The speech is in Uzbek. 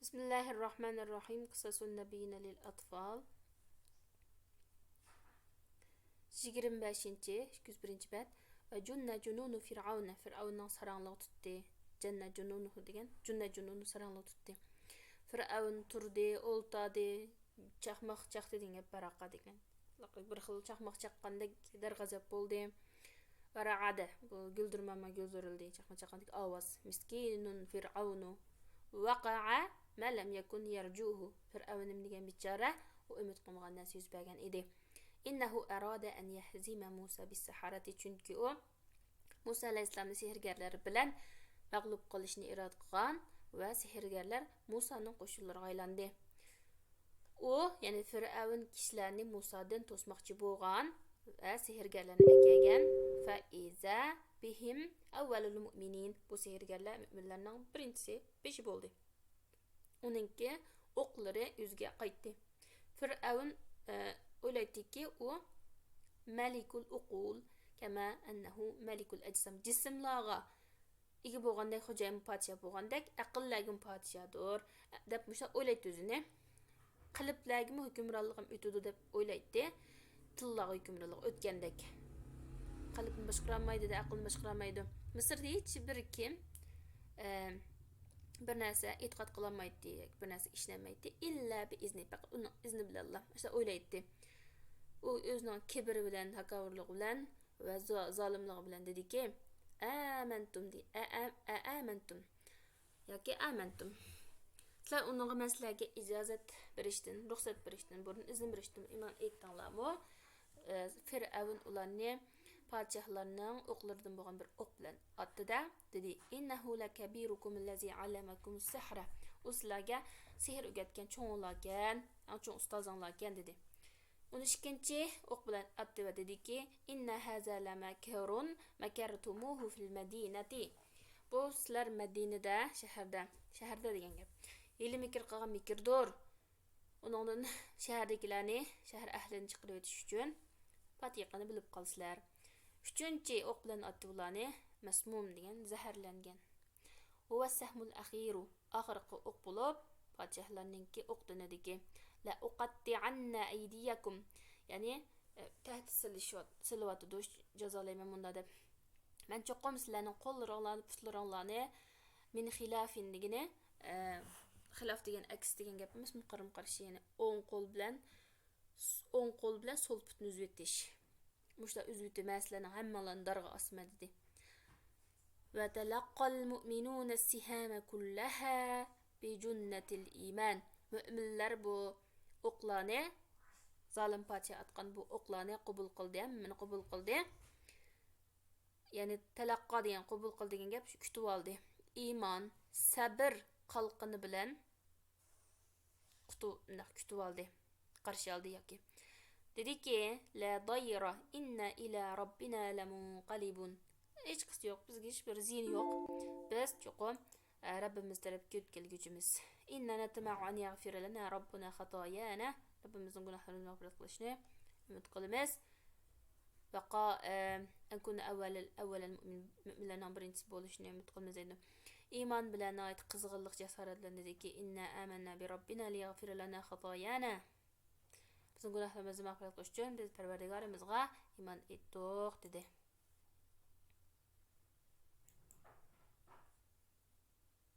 بسم الله الرحمن الرحيم. قصص النبيين للأطفال. 25 201 بەت. جن جنون فرعون. فرعونның сараңлығы tuttu. Janna jununuhu degan. Junna jununu сараңлығы tuttu. Fir'avn turdi, oltadi, chaqmoq chaqdi degan baraqa degan. Bir xil chaqmoq chaqqandek darg'azab bo'ldi. Vara'ada bu güldürmama gözürüldü. Chaqmoq chaqqandek ovoz. Miskinun fir'aunu vaqa'a ma lam yakun yarjuhu. Fir'avnim degan bichora u umid qilmagan narsa yuz bergan edi. İnnehu arada en yehzima Musa bis-saharati, chunki u Musa alayhissalomni sehrgarlari bilan mag'lub qilishni irod qilgan va sehrgarlar Musaning qo'shinlariga aylandi. U, ya'ni Fir'avn kishilarni Musadan to'smoqchi bo'lgan va sehrgarlarni akagan. Fa iza bihim awwalul mu'minin. Bu sehrgarlar mu'minlarning birinchisi beshi bo'ldi. Uningki o'qlari o'ziga qaytdi. Fir'avn o'ylaydiki, u malikul uqul kama annahu malikul ajsam. Jismlarga ega bo'lgandek, xo'jayin podshoh bo'lgandek, aqllarga podshohdir deb musha o'ylaydi o'zini. Qalblarga hukmronligim o'tadi deb o'ylaydi. Tillarga hukmronlik o'tgandek. Qalbni boshqarmaydi, aqlni boshqarmaydi. Misrda hech bir kim bir narsa e'tiqod qilolmaydi, bir narsa ishlamaydi illa bi izni, faqat uning izni bilan Alloh. O'sha o'ylaydi. U o'zining kibri bilan, takabburligi bilan va zolimligi bilan dediki, amantum di amantum yoki amantum. Sizlar uningga maslarga ijozat berishdan, ruxsat berishdan, burun izn berishdan iymon etdinglarmi? Fir'avn ularni podshohlarning o'qlaridan bo'lgan bir o'q bilan otdi-da, dedi: "Innahu lakabirukum allazi allamakum sihra." U sizlarga sehr o'rgatgan cho'nglargan, cho'ng ustozinglargan dedi. 12-chi o'q bilan otdi va dediki: "Inna haza lamakarun makartumuhu fil madinati." Bu sizlar Madinada, shaharda degan gap. Yili mikr qilgan mikrdir. Uningdan shahardagilarni, shahar ahlini chiqarib o'tish uchun patiqani bilib qolsizlar. 3-chi o'q bilan otdi ularni masmum degan zaharlangan. Huwa sahmul akhiru. Oxirgi o'q bo'lib podshohlarningki o'qdan ediki: la uqatti'anna aydiyakum. Ya'ni tahdid silyapti, jazolayman bunda deb. Men cho'qim sizlarning qo'llaringlarni, putlaringlarni min xilafin degani, xilof degan aks degan gapimiz muqarram qarshi, ya'ni o'ng qo'l bilan so'l putni uzib etish. Mushlar uzib etmaslarning hammalarini darga osma dedi. Va talaqqal mu'minuna as-sihama kullaha bi junnatil iman. Mu'minlar bu o'qlarni, zolim podshoh atgan bu o'qlarni qabul qildi, meni qabul qildi. Ya'ni talaqqa degan qabul qil degan gap shu kutib oldi. Iymon, sabr qalqini bilan kutib oldi, qarshi oldi yoki. Dediki: la dayra inna ila robbina lamunqalibun. Hech qisi yo'q, bizga hech bir ziyon yo'q. Biz cho'qim Rabbimiz tarafga o'tkalguvchimiz. Inna natma'u an yaghfira lana robbuna xatoyana. Rabbimizning gunohlarini mag'firat qilishni umid qilamiz. Baqa ankun avvalal mu'minlarning birinchisi bo'lishni umid qilamiz dedi. Iymon bilan ayt qizg'inlik jasorat bilan dediki: inna amanna bi robbina liyaghfira lana xatoyana. Bizning gunohlarimizni mag'firat qilish uchun biz Parvardigorimizga iymon etdik dedi.